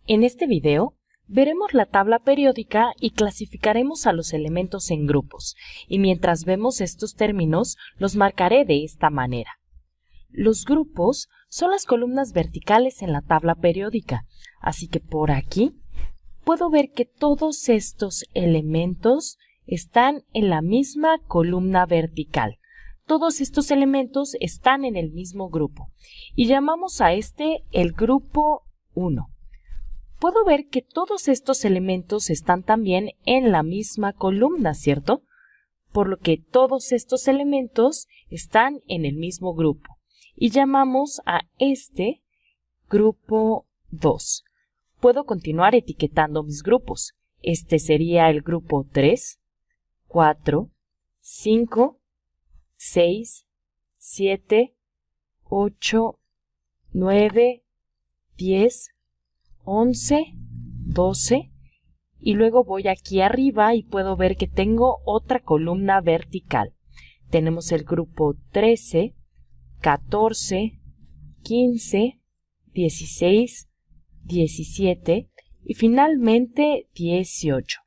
En este video veremos la tabla periódica y clasificaremos a los elementos en grupos, y mientras vemos estos términos los marcaré de esta manera. Los grupos son las columnas verticales en la tabla periódica, así que por aquí puedo ver que todos estos elementos están en la misma columna vertical. Todos estos elementos están en el mismo grupo y llamamos a este el grupo 1. Puedo ver que todos estos elementos están también en la misma columna, ¿cierto? Por lo que todos estos elementos están en el mismo grupo y llamamos a este grupo 2. Puedo continuar etiquetando mis grupos. Este sería el grupo 3, 4, 5, 6, 7, 8, 9, 10, 11, 12 y luego voy aquí arriba y puedo ver que tengo otra columna vertical. Tenemos el grupo 13, 14, 15, 16, 17 y finalmente 18.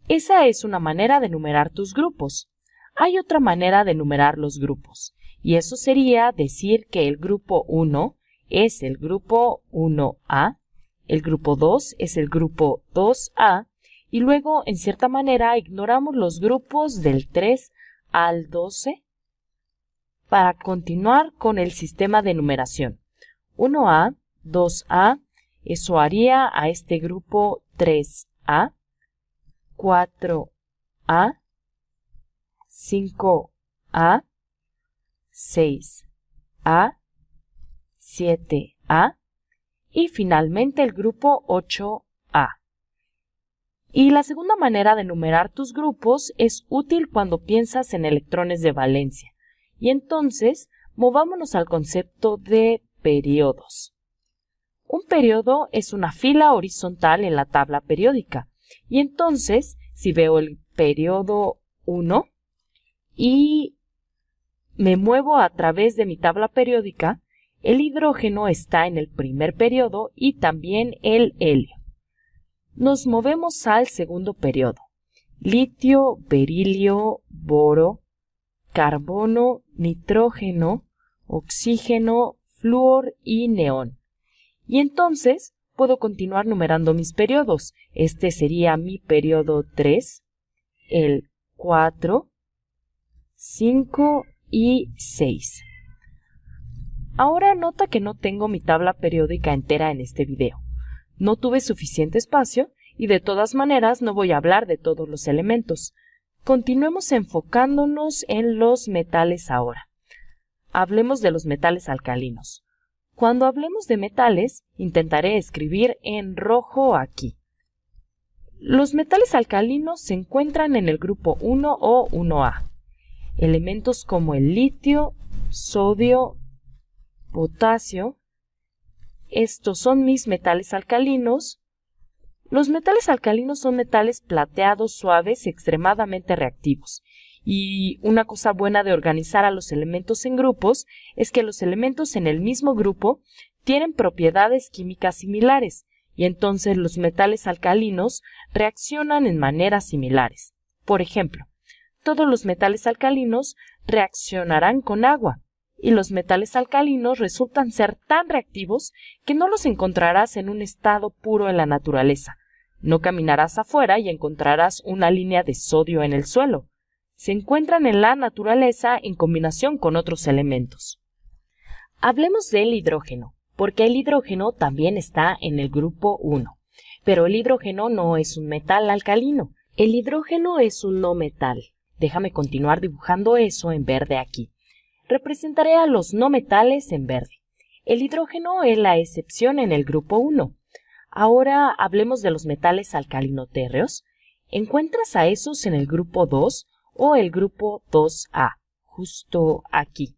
Esa es una manera de numerar tus grupos. Hay otra manera de numerar los grupos, y eso sería decir que el grupo 1 es el grupo 1A, el grupo 2 es el grupo 2A, y luego, en cierta manera, ignoramos los grupos del 3 al 12 para continuar con el sistema de numeración. 1A, 2A, eso haría a este grupo 3A, 4A, 5A, 6A, 7A y finalmente el grupo 8A. Y la segunda manera de numerar tus grupos es útil cuando piensas en electrones de valencia. Y entonces, movámonos al concepto de periodos. Un periodo es una fila horizontal en la tabla periódica. Y entonces, si veo el periodo 1, y me muevo a través de mi tabla periódica, el hidrógeno está en el primer periodo y también el helio. Nos movemos al segundo periodo. Litio, berilio, boro, carbono, nitrógeno, oxígeno, flúor y neón. Y entonces puedo continuar numerando mis periodos. Este sería mi periodo 3, el 4, 5 y 6. Ahora nota que no tengo mi tabla periódica entera en este video. No tuve suficiente espacio y de todas maneras no voy a hablar de todos los elementos. Continuemos enfocándonos en los metales ahora. Hablemos de los metales alcalinos. Cuando hablemos de metales, intentaré escribir en rojo aquí. Los metales alcalinos se encuentran en el grupo 1 o 1A. Elementos como el litio, sodio, potasio. Estos son mis metales alcalinos. Los metales alcalinos son metales plateados, suaves, extremadamente reactivos. Y una cosa buena de organizar a los elementos en grupos es que los elementos en el mismo grupo tienen propiedades químicas similares, y entonces los metales alcalinos reaccionan en maneras similares. Por ejemplo, todos los metales alcalinos reaccionarán con agua, y los metales alcalinos resultan ser tan reactivos que no los encontrarás en un estado puro en la naturaleza. No caminarás afuera y encontrarás una línea de sodio en el suelo. Se encuentran en la naturaleza en combinación con otros elementos. Hablemos del hidrógeno, porque el hidrógeno también está en el grupo 1. Pero el hidrógeno no es un metal alcalino. El hidrógeno es un no metal. Déjame continuar dibujando eso en verde aquí. Representaré a los no metales en verde. El hidrógeno es la excepción en el grupo 1. Ahora hablemos de los metales alcalinotérreos. ¿Encuentras a esos en el grupo 2 o el grupo 2A? Justo aquí.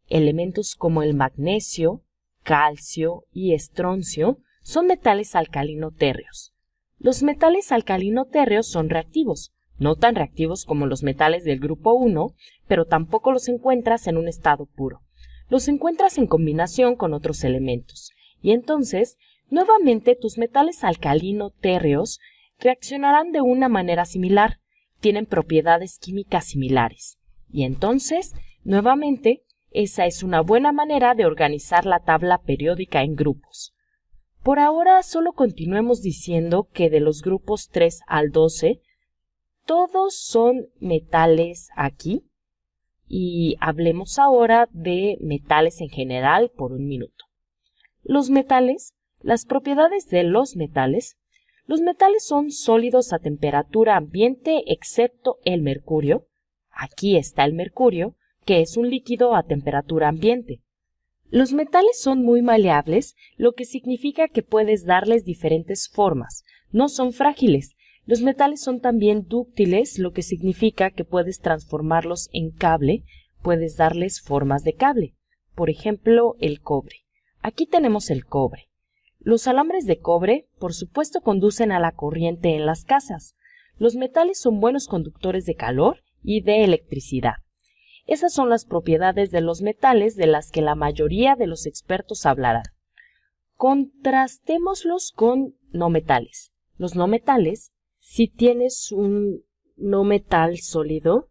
Elementos como el magnesio, calcio y estroncio son metales alcalinotérreos. Los metales alcalinotérreos son reactivos. No tan reactivos como los metales del grupo 1, pero tampoco los encuentras en un estado puro. Los encuentras en combinación con otros elementos, y entonces Nuevamente, tus metales alcalino-térreos reaccionarán de una manera similar, tienen propiedades químicas similares. Y entonces, nuevamente, esa es una buena manera de organizar la tabla periódica en grupos. Por ahora solo continuemos diciendo que de los grupos 3 al 12, todos son metales aquí, y hablemos ahora de metales en general por un minuto. Los metales, las propiedades de los metales son sólidos a temperatura ambiente excepto el mercurio. Aquí está el mercurio, que es un líquido a temperatura ambiente. Los metales son muy maleables, lo que significa que puedes darles diferentes formas. No son frágiles. Los metales son también dúctiles, lo que significa que puedes transformarlos en cable, puedes darles formas de cable. Por ejemplo, el cobre. Aquí tenemos el cobre. Los alambres de cobre, por supuesto, conducen a la corriente en las casas. Los metales son buenos conductores de calor y de electricidad. Esas son las propiedades de los metales de las que la mayoría de los expertos hablarán. Contrastémoslos con no metales. Los no metales, si tienes un no metal sólido,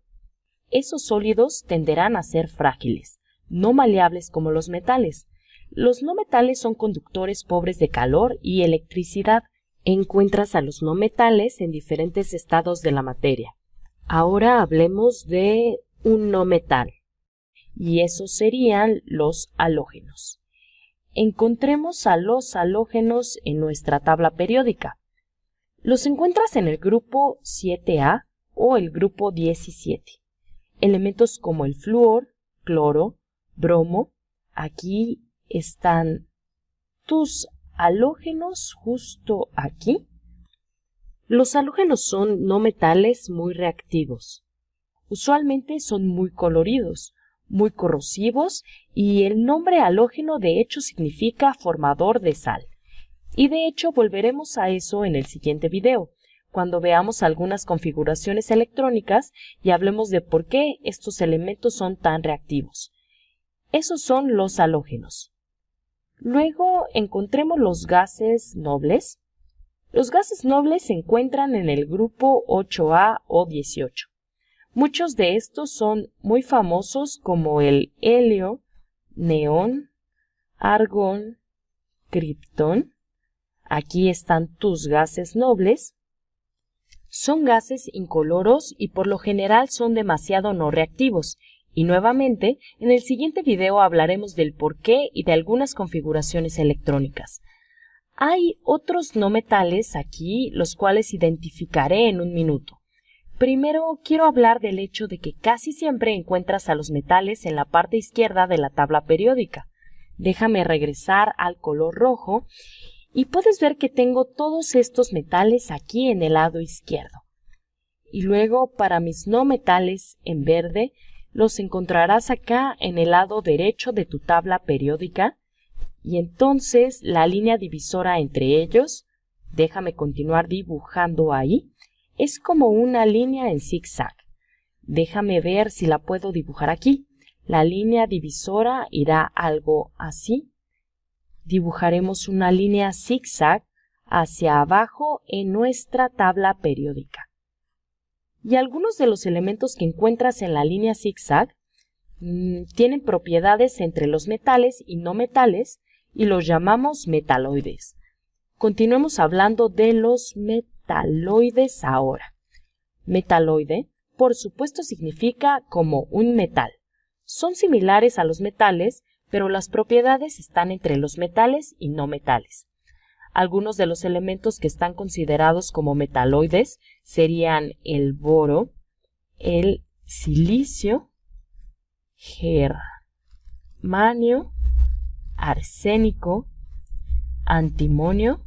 esos sólidos tenderán a ser frágiles, no maleables como los metales. Los no metales son conductores pobres de calor y electricidad. Encuentras a los no metales en diferentes estados de la materia. Ahora hablemos de un no metal, y esos serían los halógenos. Encontremos a los halógenos en nuestra tabla periódica. Los encuentras en el grupo 7A o el grupo 17. Elementos como el flúor, cloro, bromo. Aquí están tus halógenos justo aquí. Los halógenos son no metales muy reactivos. Usualmente son muy coloridos, muy corrosivos y el nombre halógeno de hecho significa formador de sal. Y de hecho volveremos a eso en el siguiente video, cuando veamos algunas configuraciones electrónicas y hablemos de por qué estos elementos son tan reactivos. Esos son los halógenos. Luego encontremos los gases nobles. Los gases nobles se encuentran en el grupo 8A o 18. Muchos de estos son muy famosos como el helio, neón, argón, criptón. Aquí están tus gases nobles. Son gases incoloros y por lo general son demasiado no reactivos. Y nuevamente, en el siguiente video hablaremos del porqué y de algunas configuraciones electrónicas. Hay otros no metales aquí, los cuales identificaré en un minuto. Primero quiero hablar del hecho de que casi siempre encuentras a los metales en la parte izquierda de la tabla periódica. Déjame regresar al color rojo y puedes ver que tengo todos estos metales aquí en el lado izquierdo. Y luego para mis no metales en verde los encontrarás acá en el lado derecho de tu tabla periódica y entonces la línea divisora entre ellos, déjame continuar dibujando ahí, es como una línea en zigzag. Déjame ver si la puedo dibujar aquí. La línea divisora irá algo así. Dibujaremos una línea zigzag hacia abajo en nuestra tabla periódica. Y algunos de los elementos que encuentras en la línea zigzag tienen propiedades entre los metales y no metales y los llamamos metaloides. Continuemos hablando de los metaloides ahora. Metaloide, por supuesto, significa como un metal. Son similares a los metales, pero las propiedades están entre los metales y no metales. Algunos de los elementos que están considerados como metaloides serían el boro, el silicio, germanio, arsénico, antimonio,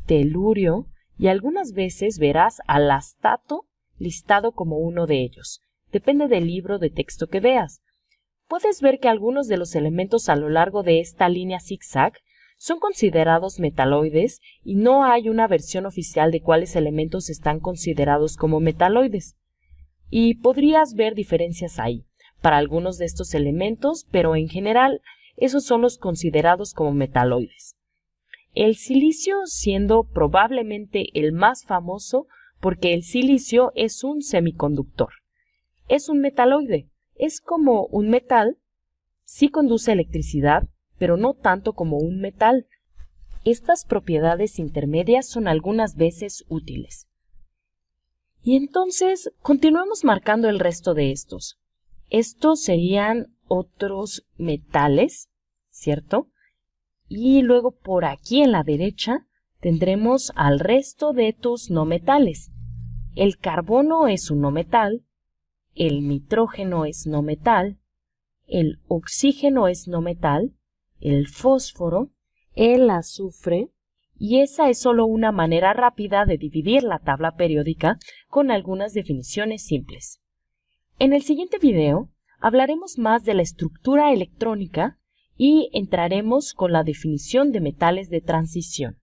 telurio y algunas veces verás al astato listado como uno de ellos. Depende del libro de texto que veas. Puedes ver que algunos de los elementos a lo largo de esta línea zigzag son considerados metaloides y no hay una versión oficial de cuáles elementos están considerados como metaloides. Y podrías ver diferencias ahí para algunos de estos elementos, pero en general esos son los considerados como metaloides. el silicio siendo probablemente el más famoso porque el silicio es un semiconductor. Es un metaloide, es como un metal, sí conduce electricidad, pero no tanto como un metal. Estas propiedades intermedias son algunas veces útiles. Y entonces, continuemos marcando el resto de estos. Estos serían otros metales, ¿cierto? Y luego por aquí en la derecha tendremos al resto de tus no metales. El carbono es un no metal, el nitrógeno es no metal, el oxígeno es no metal, el fósforo, el azufre, y esa es solo una manera rápida de dividir la tabla periódica con algunas definiciones simples. En el siguiente video hablaremos más de la estructura electrónica y entraremos con la definición de metales de transición.